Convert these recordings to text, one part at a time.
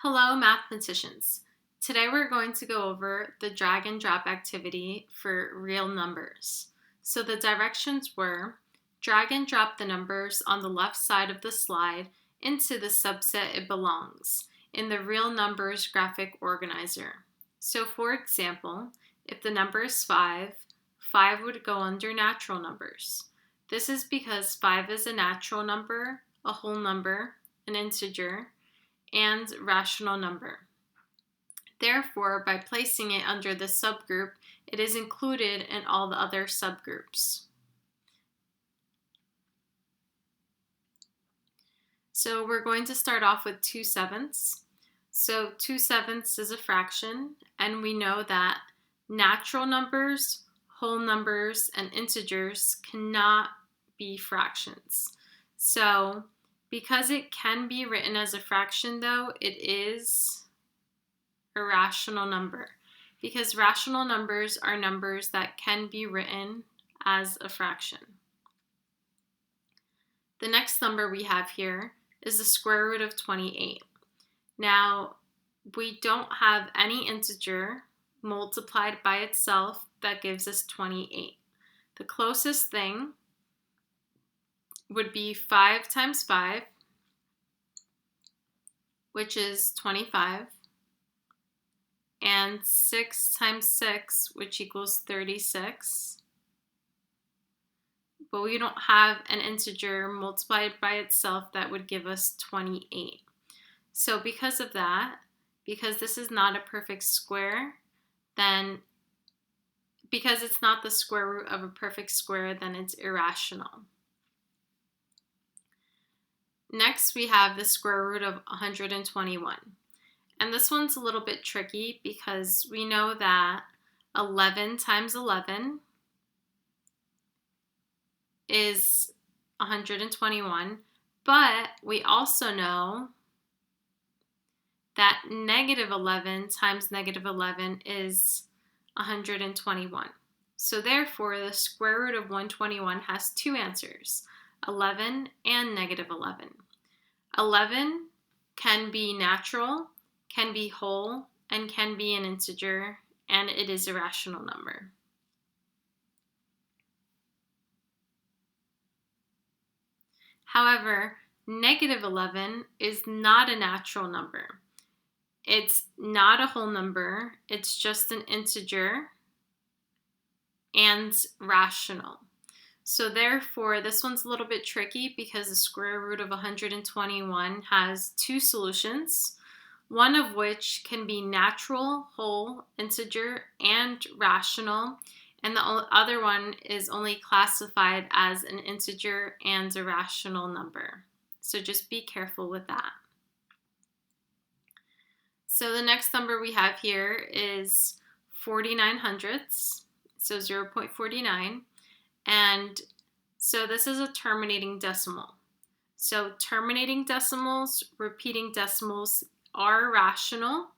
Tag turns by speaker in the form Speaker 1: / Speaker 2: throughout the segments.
Speaker 1: Hello, mathematicians. Today we're going to go over the drag and drop activity for real numbers. So the directions were drag and drop the numbers on the left side of the slide into the subset it belongs in the real numbers graphic organizer. So for example, if the number is 5, 5 would go under natural numbers. This is because 5 is a natural number, a whole number, an integer, and rational number. Therefore, by placing it under this subgroup, it is included in all the other subgroups. So we're going to start off with 2/7. So 2/7 is a fraction, and we know that natural numbers, whole numbers, and integers cannot be fractions. So because it can be written as a fraction, though, it is a rational number, because rational numbers are numbers that can be written as a fraction. The next number we have here is the square root of 28. Now, we don't have any integer multiplied by itself that gives us 28. The closest thing would be 5 times 5, which is 25, and 6 times 6, which equals 36. But we don't have an integer multiplied by itself that would give us 28. So because of that, because this is not a perfect square, then because it's not the square root of a perfect square, then it's irrational. Next, we have the square root of 121. And this one's a little bit tricky because we know that 11 times 11 is 121, but we also know that negative 11 times negative 11 is 121. So therefore, the square root of 121 has two answers, 11 and negative 11. 11 can be natural, can be whole, and can be an integer, and it is a rational number. However, negative 11 is not a natural number. It's not a whole number, it's just an integer and rational. So therefore, this one's a little bit tricky because the square root of 121 has two solutions, one of which can be natural, whole, integer, and rational, and the other one is only classified as an integer and a rational number. So just be careful with that. So the next number we have here is 49 hundredths, so 0.49. And so this is a terminating decimal. So terminating decimals, repeating decimals are rational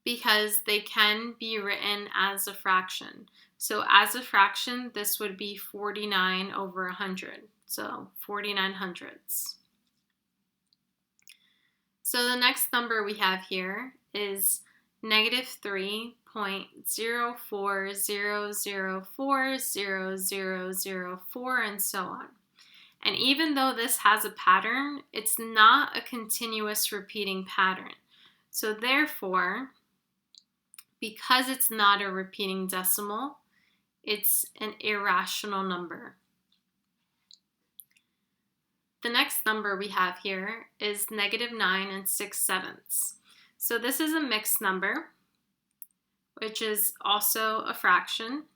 Speaker 1: because they can be written as a fraction. So as a fraction, this would be 49 over 100. So 49 hundredths. So the next number we have here is negative 3.0400400004, and so on. And even though this has a pattern, it's not a continuous repeating pattern. So therefore, because it's not a repeating decimal, it's an irrational number. The next number we have here is negative 9 6/7. So this is a mixed number, which is also a fraction.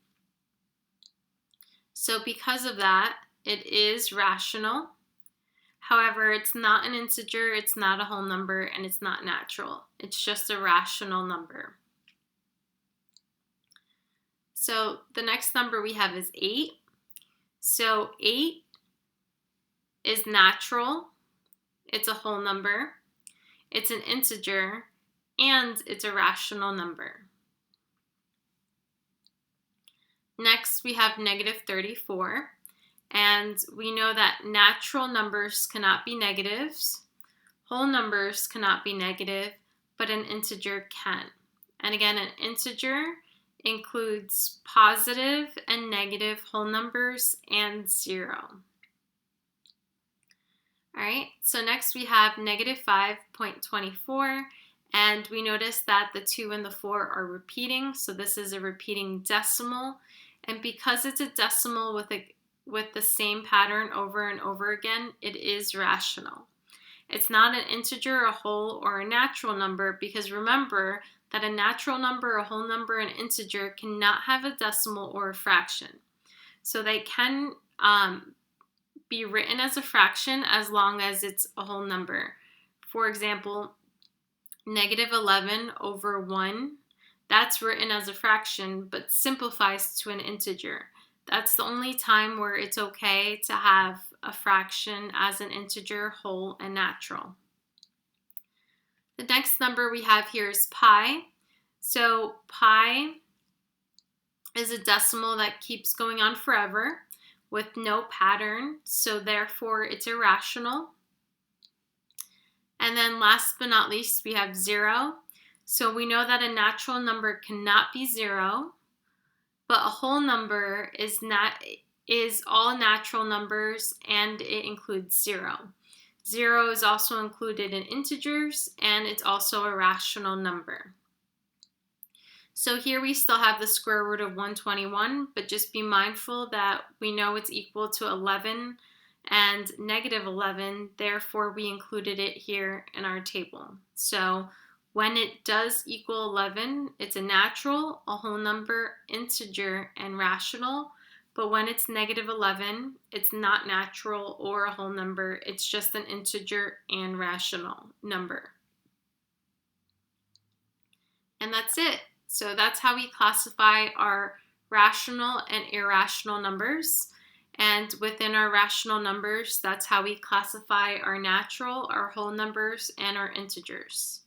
Speaker 1: So because of that, it is rational. However, it's not an integer, it's not a whole number, and it's not natural. It's just a rational number. So the next number we have is 8. So 8 is natural, it's a whole number, it's an integer, and it's a rational number. Next, we have negative 34, and we know that natural numbers cannot be negatives, Whole numbers cannot be negative, but an integer can. And again, an integer includes positive and negative whole numbers and 0. All right, so next we have negative 5.24, and we notice that the 2 and the 4 are repeating, so this is a repeating decimal, and because it's a decimal with the same pattern over and over again, it is rational. It's not an integer, a whole, or a natural number, because remember that a natural number, a whole number, and an integer cannot have a decimal or a fraction. So they can be written as a fraction as long as it's a whole number. For example, negative 11 over 1, that's written as a fraction but simplifies to an integer. That's the only time where it's okay to have a fraction as an integer, whole, and natural. The next number we have here is pi. So pi is a decimal that keeps going on forever with no pattern, so therefore it's irrational. And then last but not least, we have 0. So we know that a natural number cannot be 0, but a whole number is all natural numbers, and it includes 0. 0 is also included in integers, and it's also a rational number. So here we still have the square root of 121, but just be mindful that we know it's equal to 11 and negative 11, therefore we included it here in our table. So when it does equal 11, it's a natural, a whole number, integer, and rational. But when it's negative 11, it's not natural or a whole number. It's just an integer and rational number. And that's it. So that's how we classify our rational and irrational numbers. And within our rational numbers, that's how we classify our natural, our whole numbers, and our integers.